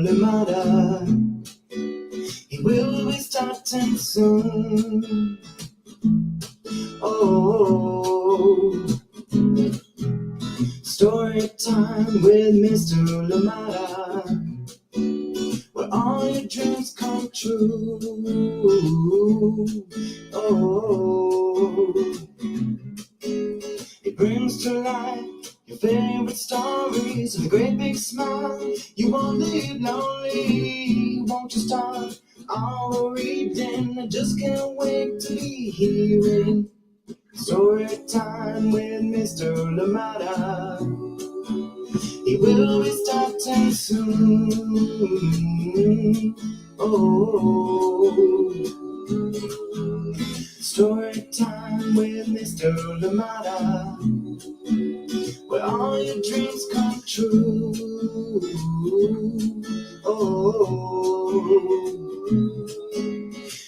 Lamada. He will be starting soon. Oh, story time with Mr. Lamada, where all your dreams come true. Oh, it brings to life your favorite stories with a great big smile. You won't live lonely, won't you start our reading? I just can't wait to be hearing story time with Mr. Lamada. He will be starting soon. Oh, story time with Mr. Lamada, where all your dreams come true. Oh,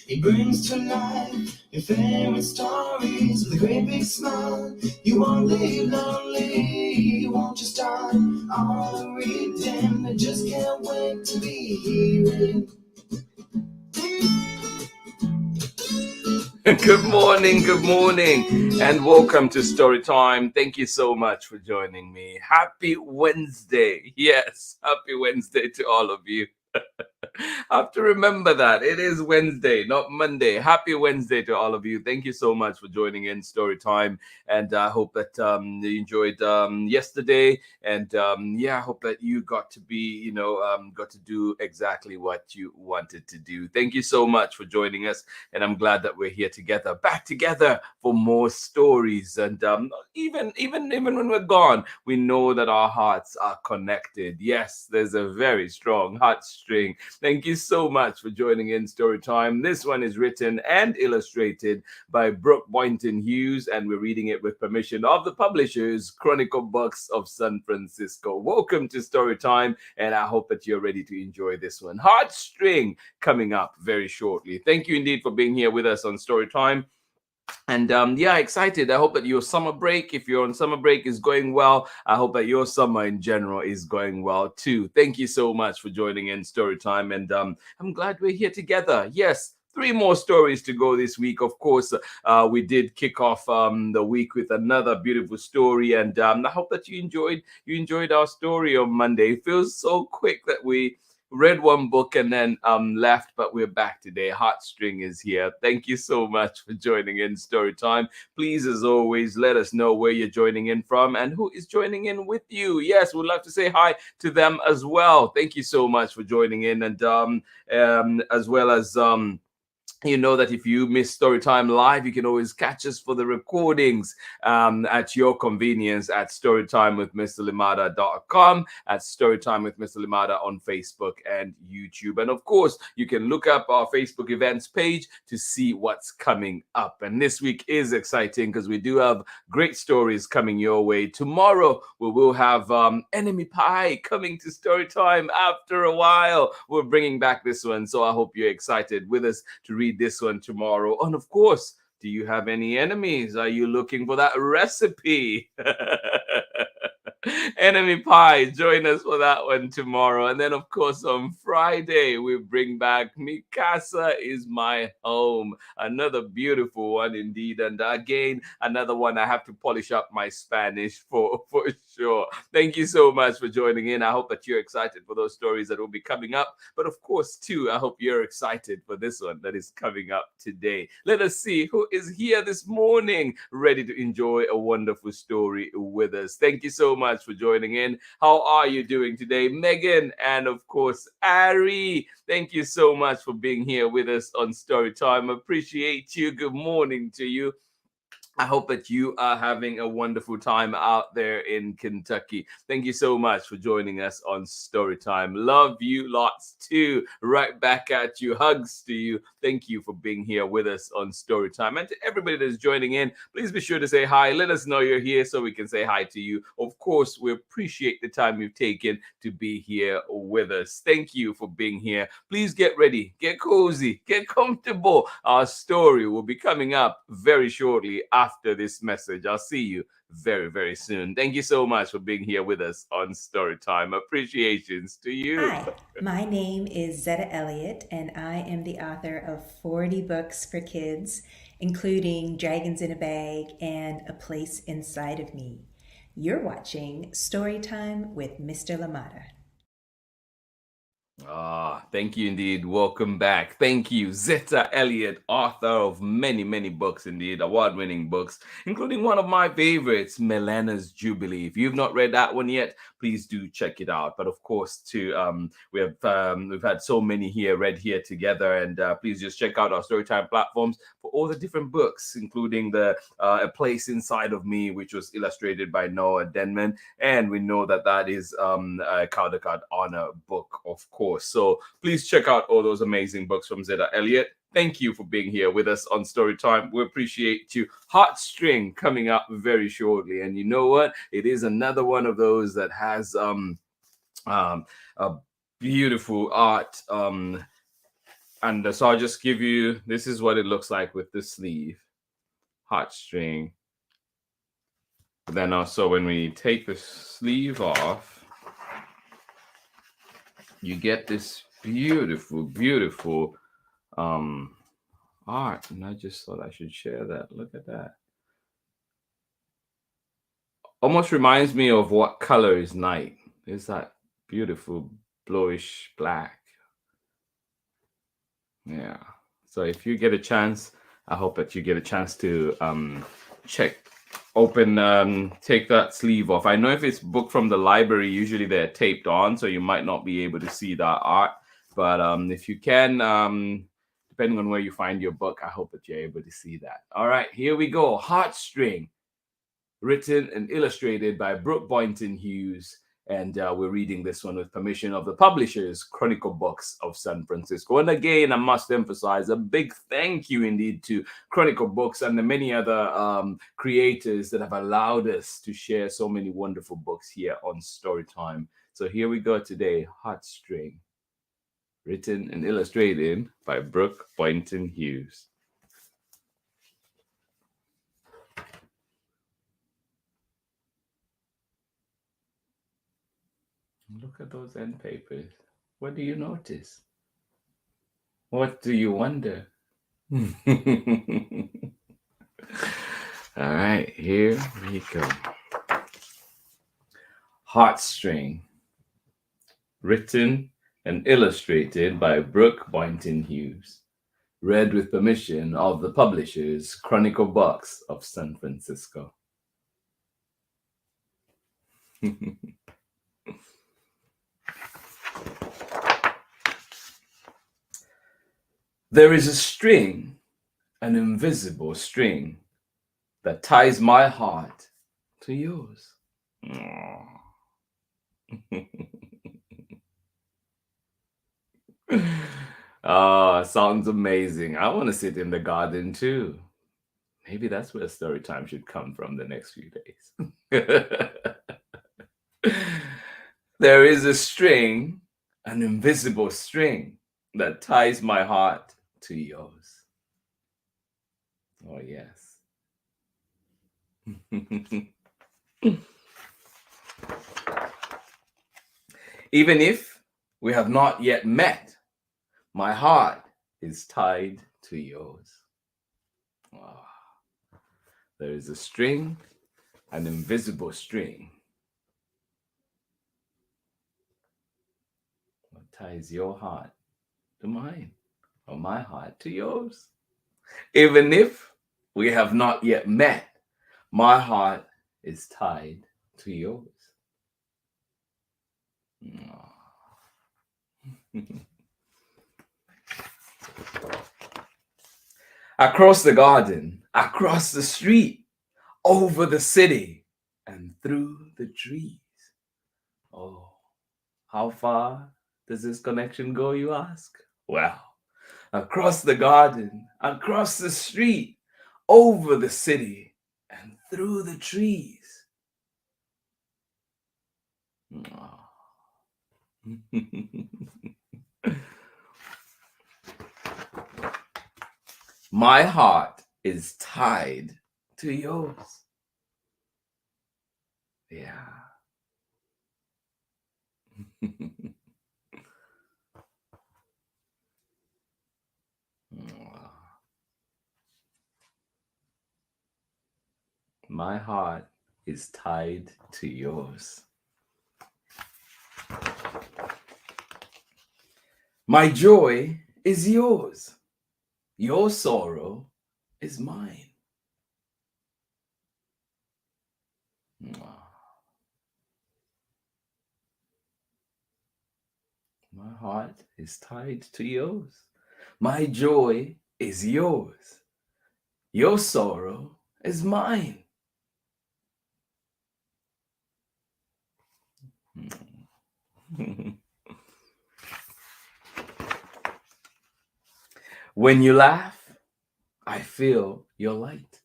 he brings to life your favorite stories with a great big smile. You won't live lonely, won't you start all reading? I just can't wait to be hearing. Good morning, and welcome to Story Time. Thank you so much for joining me. Happy Wednesday. Yes, happy Wednesday to all of you. I have to remember that it is Wednesday, not Monday. Happy Wednesday to all of you. Thank you so much for joining in Story Time, and I hope that you enjoyed yesterday. And I hope that you got to be, got to do exactly what you wanted to do. Thank you so much for joining us, and I'm glad that we're here together, back together for more stories. And even when we're gone, we know that our hearts are connected. Yes, there's a very strong heartstring. Thank you so much for joining in Story Time. This one is written and illustrated by Brooke Boynton-HUGHES, and we're reading it with permission of the publishers, Chronicle Books of San Francisco. Welcome to Story Time, and I hope that you're ready to enjoy this one. Heartstring coming up very shortly. Thank you indeed for being here with us on Story Time. And excited. I hope that your summer break, if you're on summer break, is going well. I hope that your summer in general is going well too. Thank you so much for joining in Story Time, and I'm glad we're here together. Yes. 3 more stories to go this week. Of course, we did kick off the week with another beautiful story, and I hope that you enjoyed our story on Monday. It feels so quick that we read one book and then left, but we're back today. Heartstring is here. Thank you so much for joining in Story Time. Please, as always, let us know where you're joining in from and who is joining in with you. Yes, we'd love to say hi to them as well. Thank you so much for joining in, and as well as you know that if you miss Storytime Live, you can always catch us for the recordings at your convenience at storytimewithmrlamada.com, at Storytime with Mr. Lamada on Facebook and YouTube. And of course, you can look up our Facebook events page to see what's coming up. And this week is exciting because we do have great stories coming your way. Tomorrow, we will have Enemy Pie coming to Storytime after a while. We're bringing back this one, so I hope you're excited with us to read this one tomorrow. And of course, do you have any enemies? Are you looking for that recipe? Enemy Pie, join us for that one tomorrow. And then, of course, on Friday, we bring back Mi Casa is My Home. Another beautiful one indeed. And again, another one I have to polish up my Spanish for sure. Thank you so much for joining in. I hope that you're excited for those stories that will be coming up. But of course, too, I hope you're excited for this one that is coming up today. Let us see who is here this morning, ready to enjoy a wonderful story with us. Thank you so much for joining in. How are you doing today? Megan, and of course, Ari. Thank you so much for being here with us on Storytime. Appreciate you. Good morning to you. I hope that you are having a wonderful time out there in Kentucky. Thank you so much for joining us on Storytime. Love you lots too. Right back at you. Hugs to you. Thank you for being here with us on Storytime. And to everybody that's joining in, please be sure to say hi. Let us know you're here so we can say hi to you. Of course, we appreciate the time you've taken to be here with us. Thank you for being here. Please get ready, get cozy, get comfortable. Our story will be coming up very shortly after this message. I'll see you very, very soon. Thank you so much for being here with us on Storytime. Appreciations to you. Hi, my name is Zetta Elliott, and I am the author of 40 books for kids, including Dragons in a Bag and A Place Inside of Me. You're watching Storytime with Mr. Lamata. Thank you indeed. Welcome back. Thank you, Zetta Elliott, author of many, many books indeed, award-winning books, including one of my favorites, Melena's Jubilee. If you've not read that one yet, please do check it out. But of course, we've had so many here read here together, and please just check out our Storytime platforms for all the different books, including the A Place Inside of Me, which was illustrated by Noah Denman, and we know that that is a Caldecott Honor book, of course. So please check out all those amazing books from Zetta Elliott. Thank you for being here with us on Storytime. We appreciate you. Heartstring coming up very shortly, and you know what? It is another one of those that has a beautiful art. And so I'll just give you. This is what it looks like with the sleeve, heartstring. Then also when we take the sleeve off, you get this beautiful, beautiful art. And I just thought I should share that. Look at that. Almost reminds me of What Color is Night. It's that beautiful bluish black. Yeah. So if you get a chance, I hope that you get a chance to take that sleeve off. I know if it's book from the library, usually they're taped on, so you might not be able to see that art. But if you can, depending on where you find your book, I hope that you're able to see that. All right, here we go. Heartstring, written and illustrated by Brooke Boynton-HUGHES. And we're reading this one with permission of the publishers, Chronicle Books of San Francisco. And again, I must emphasize a big thank you indeed to Chronicle Books and the many other creators that have allowed us to share so many wonderful books here on Storytime. So here we go today, Heartstring, written and illustrated by Brooke Boynton-HUGHES. Look at those end papers. What do you notice? What do you wonder? All right, here we go. Heartstring, written and illustrated by Brooke Boynton-HUGHES. Read with permission of the publishers, Chronicle Books of San Francisco. There is a string, an invisible string, that ties my heart to yours. Sounds amazing. I want to sit in the garden too. Maybe that's where story time should come from the next few days. There is a string, an invisible string, that ties my heart to yours. Oh, yes. Even if we have not yet met, my heart is tied to yours. Oh, there is a string, an invisible string, that ties your heart to mine, or my heart to yours. Even if we have not yet met, my heart is tied to yours. Across the garden, across the street, over the city, and through the trees. Oh, how far does this connection go, you ask? Well, across the garden, across the street, over the city, and through the trees. Oh. My heart is tied to yours. Yeah. My heart is tied to yours. My joy is yours. Your sorrow is mine. My heart is tied to yours. My joy is yours. Your sorrow is mine. When you laugh, I feel your light.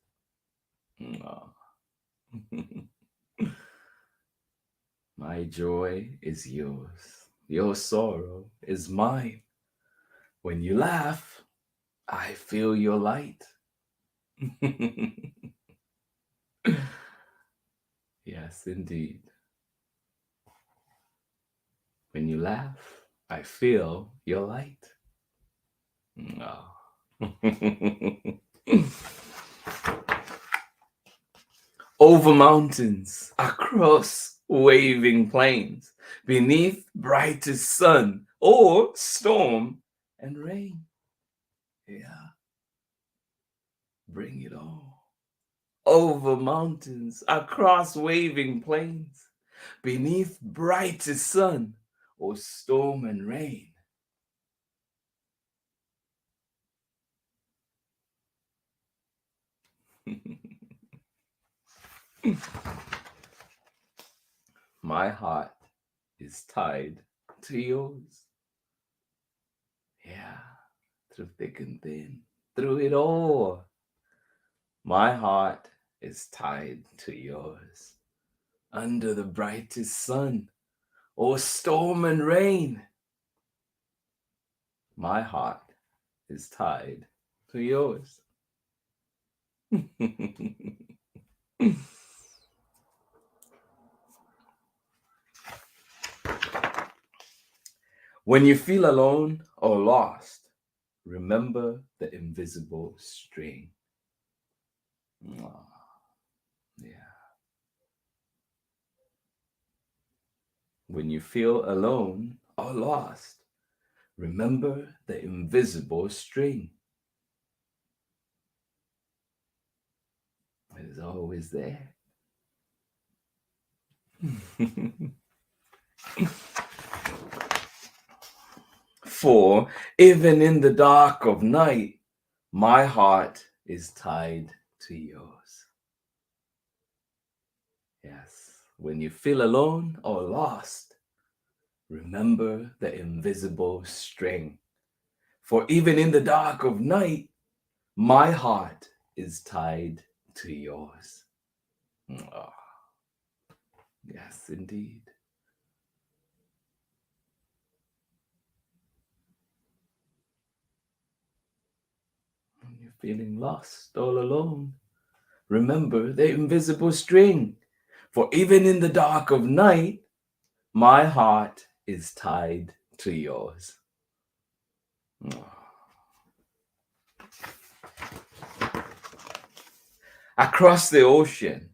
My joy is yours. Your sorrow is mine. When you laugh, I feel your light. Yes, indeed. When you laugh, I feel your light. Over mountains, across waving plains, beneath brightest sun, or storm and rain. Yeah, bring it all. Over mountains, across waving plains, beneath brightest sun, or storm and rain. My heart is tied to yours. Yeah, through thick and thin, through it all. My heart is tied to yours. Under the brightest sun or storm and rain, my heart is tied to yours. When you feel alone or lost, remember the invisible string. Yeah. When you feel alone or lost, remember the invisible string. It is always there. For even in the dark of night, my heart is tied to yours. Yes, when you feel alone or lost, remember the invisible string. For even in the dark of night, my heart is tied to yours. Oh, yes, indeed. When you're feeling lost, all alone, remember the invisible string. For even in the dark of night, my heart is tied to yours. Across the ocean,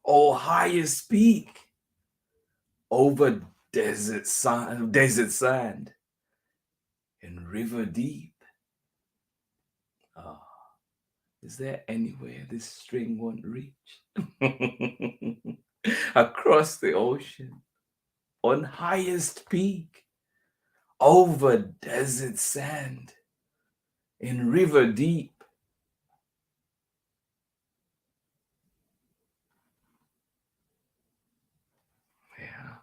or highest peak, over desert sand, and river deep. Oh, is there anywhere this string won't reach? Across the ocean, on highest peak, over desert sand, in river deep. Yeah.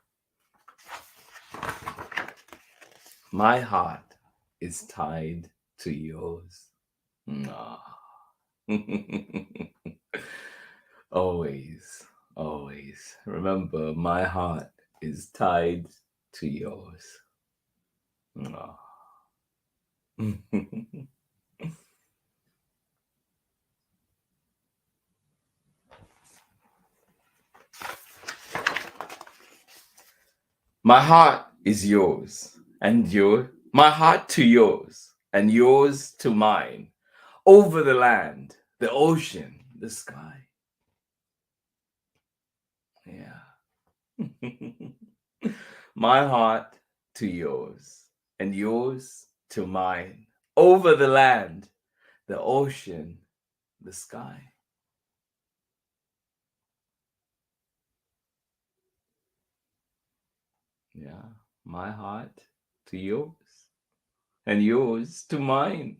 My heart is tied to yours. Always, always. Remember, my heart is tied to yours. My heart is yours, and my heart to yours, and yours to mine, over the land, the ocean, the sky. Yeah. My heart to yours, and yours to mine, over the land, the ocean, the sky. Yeah, my heart to yours, and yours to mine,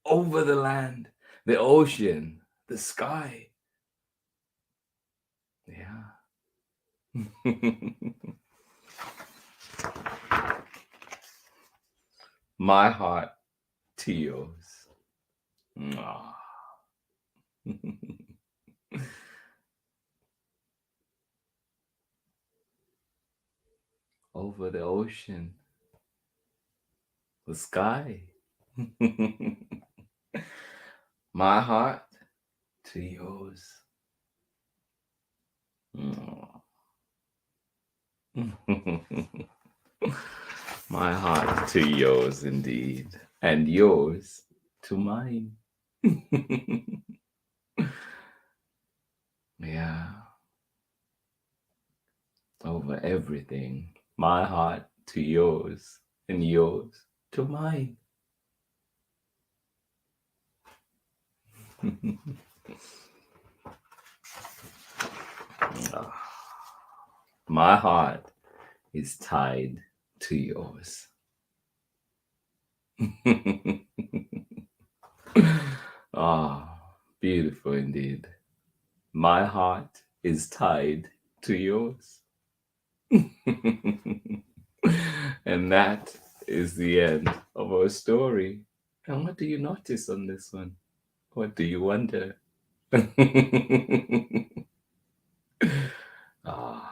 over the land, the ocean, the sky. Yeah. My heart to yours. Mwah. Over the ocean, the sky. My heart to yours. Mwah. My heart to yours indeed, and yours to mine. Yeah. Over everything. My heart to yours, and yours to mine. My heart is tied to yours. Ah, beautiful indeed. My heart is tied to yours. And that is the end of our story. And what do you notice on this one? What do you wonder? Ah.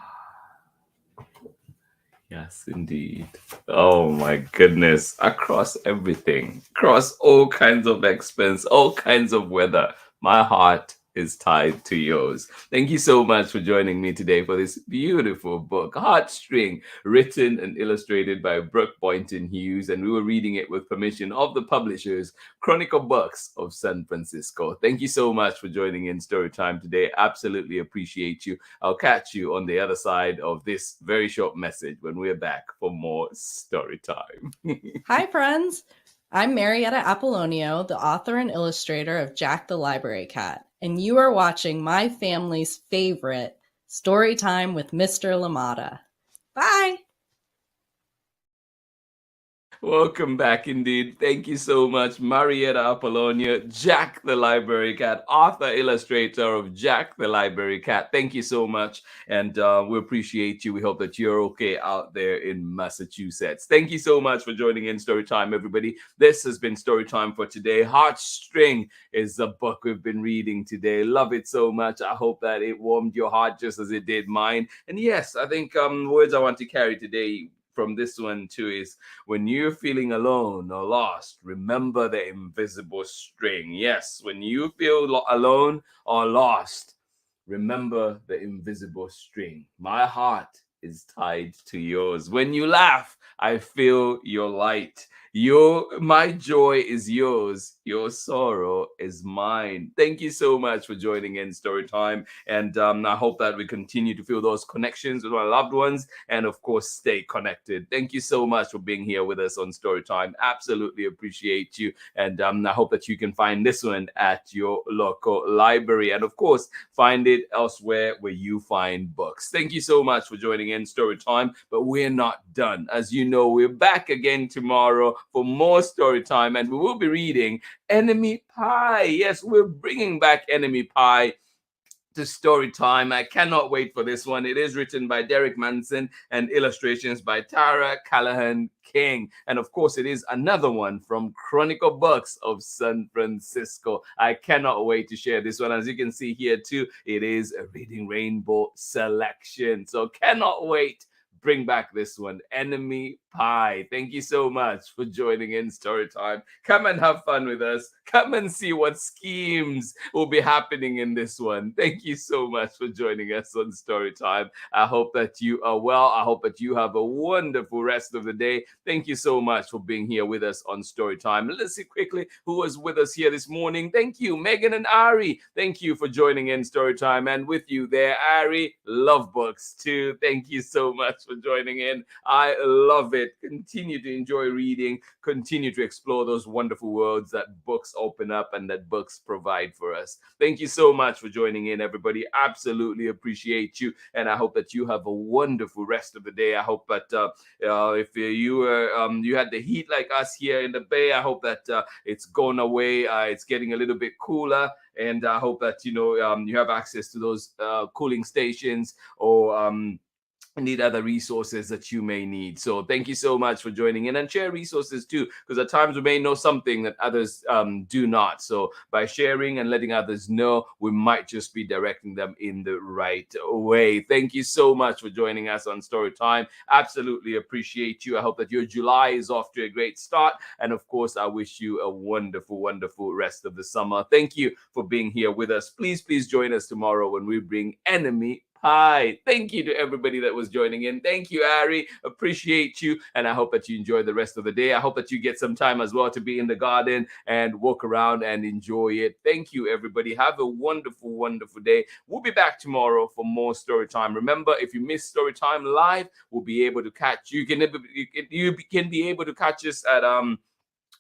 Yes, indeed. Oh my goodness. Across everything, across all kinds of expense, all kinds of weather, my heart is tied to yours. Thank you so much for joining me today for this beautiful book, Heartstring, written and illustrated by Brooke Boynton-Hughes. And we were reading it with permission of the publishers, Chronicle Books of San Francisco. Thank you so much for joining in Storytime today. Absolutely appreciate you. I'll catch you on the other side of this very short message when we're back for more story time. Hi, friends. I'm Marietta Apollonio, the author and illustrator of Jack the Library Cat, and you are watching my family's favorite Story Time with Mr. LaMotta. Bye. Welcome back indeed. Thank you so much, Marietta Apollonia, Jack the Library Cat, author, illustrator of Jack the Library Cat. Thank you so much. And we appreciate you. We hope that you're okay out there in Massachusetts. Thank you so much for joining in Storytime, everybody. This has been Storytime for today. Heartstring is the book we've been reading today. Love it so much. I hope that it warmed your heart just as it did mine. And yes, I think words I want to carry today from this one too is, when you're feeling alone or lost, remember the invisible string. Yes, when you feel alone or lost, remember the invisible string. My heart is tied to yours. When you laugh, I feel your light. My joy is yours. Your sorrow is mine. Thank you so much for joining in Storytime. And I hope that we continue to feel those connections with our loved ones, and of course, stay connected. Thank you so much for being here with us on Storytime. Absolutely appreciate you. And I hope that you can find this one at your local library. And of course, find it elsewhere where you find books. Thank you so much for joining in Storytime. But we're not done. As you know, we're back again tomorrow for more Storytime, and we will be reading Enemy Pie. Yes, we're bringing back Enemy Pie to Storytime. I cannot wait for this one. It is written by Derek Manson and illustrations by Tara Callahan King. And of course, it is another one from Chronicle Books of San Francisco. I cannot wait to share this one. As you can see here too, it is a Reading Rainbow selection. So cannot wait. bring back this one, Enemy Pie. Thank you so much for joining in Storytime. Come and have fun with us. Come and see what schemes will be happening in this one. Thank you so much for joining us on Storytime. I hope that you are well. I hope that you have a wonderful rest of the day. Thank you so much for being here with us on Storytime. Let's see quickly who was with us here this morning. Thank you, Megan and Ari. Thank you for joining in Storytime. And with you there, Ari, love books too. Thank you so much for joining in. I love it. Continue to enjoy reading. Continue to explore those wonderful worlds that books open up and that books provide for us. Thank you so much for joining in, everybody. Absolutely appreciate you. And I hope that you have a wonderful rest of the day. I hope that if you had the heat like us here in the Bay, I hope that it's gone away. It's getting a little bit cooler. And I hope that, you have access to those cooling stations or need other resources that you may need. So thank you so much for joining in, and share resources too, because at times we may know something that others do not. So by sharing and letting others know, we might just be directing them in the right way. Thank you so much for joining us on Storytime. Absolutely appreciate you. I hope that your July is off to a great start. And of course, I wish you a wonderful, wonderful rest of the summer. Thank you for being here with us. Please join us tomorrow when we bring Enemy Hi. Thank you to everybody that was joining in. Thank you, Ari. Appreciate you. And I hope that you enjoy the rest of the day. I hope that you get some time as well to be in the garden and walk around and enjoy it. Thank you, everybody. Have a wonderful, wonderful day. We'll be back tomorrow for more Storytime. Remember, if you miss Storytime live, we'll be able to catch you. You can be able to catch us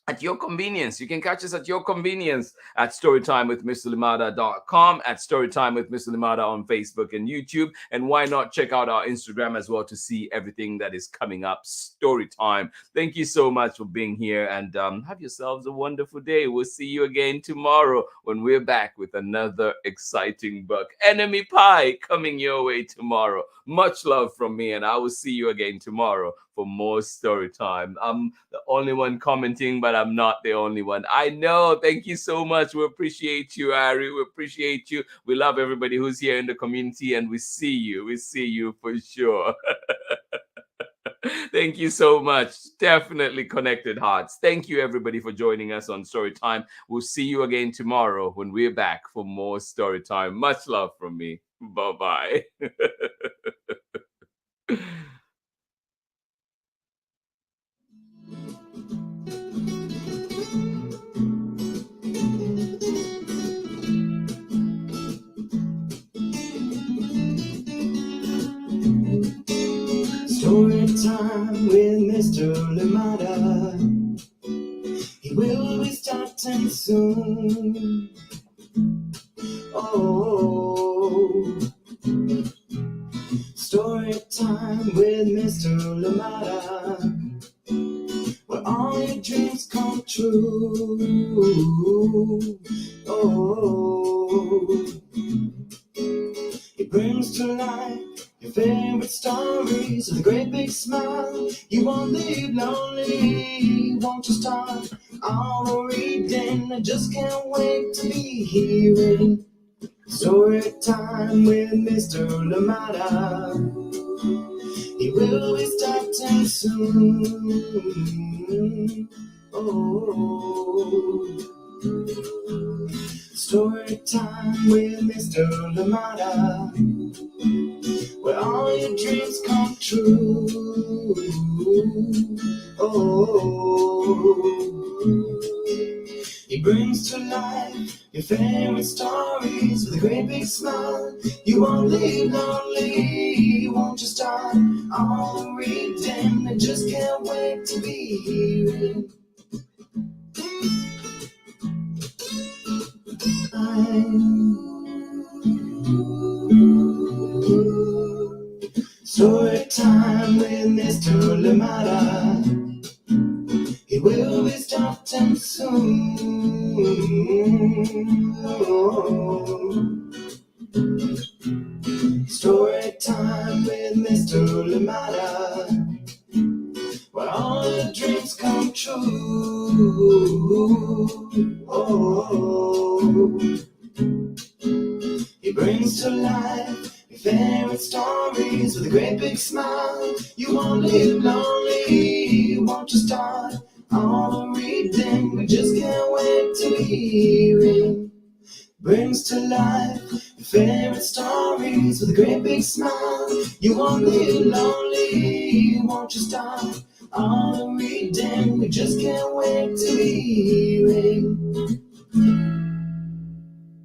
at your convenience. You can catch us at your convenience at storytimewithmrlimada.com, at Storytime with Mr. Limada on Facebook and YouTube. And why not check out our Instagram as well to see everything that is coming up. Storytime. Thank you so much for being here, and have yourselves a wonderful day. We'll see you again tomorrow when we're back with another exciting book. Enemy Pie coming your way tomorrow. Much love from me, and I will see you again tomorrow for more Storytime. I'm the only one commenting, but I'm not the only one. I know. Thank you so much. We appreciate you, Ari. We appreciate you. We love everybody who's here in the community, and we see you. We see you for sure. Thank you so much. Definitely connected hearts. Thank you, everybody, for joining us on Storytime. We'll see you again tomorrow when we're back for more Storytime. Much love from me. Bye-bye. Storytime with Mr. Limada. He will be starting soon. Oh, Storytime with Mr. Limada, where all your dreams come true. Oh, he brings to life your favorite stories with a great big smile. You won't leave lonely, won't you start all the reading? I just can't wait to be hearing Storytime with Mr. Limada. He will be starting soon. Oh, Storytime with Mr. Limada, where all your dreams come true. Oh, he brings to life your favorite stories with a great big smile. You won't leave lonely, won't you start all reading? I just can't wait to be hearing Storytime with Mr. Limada. He will be starting soon. Oh, Storytime with Mr. Limada, where all your dreams come true. Oh, he brings to life your favorite stories with a great big smile. You won't live lonely, won't you start all the reading? We just can't wait to hear it. Brings to life your favorite stories with a great big smile. You won't live lonely, won't you start all the reading? We just can't wait to hear it.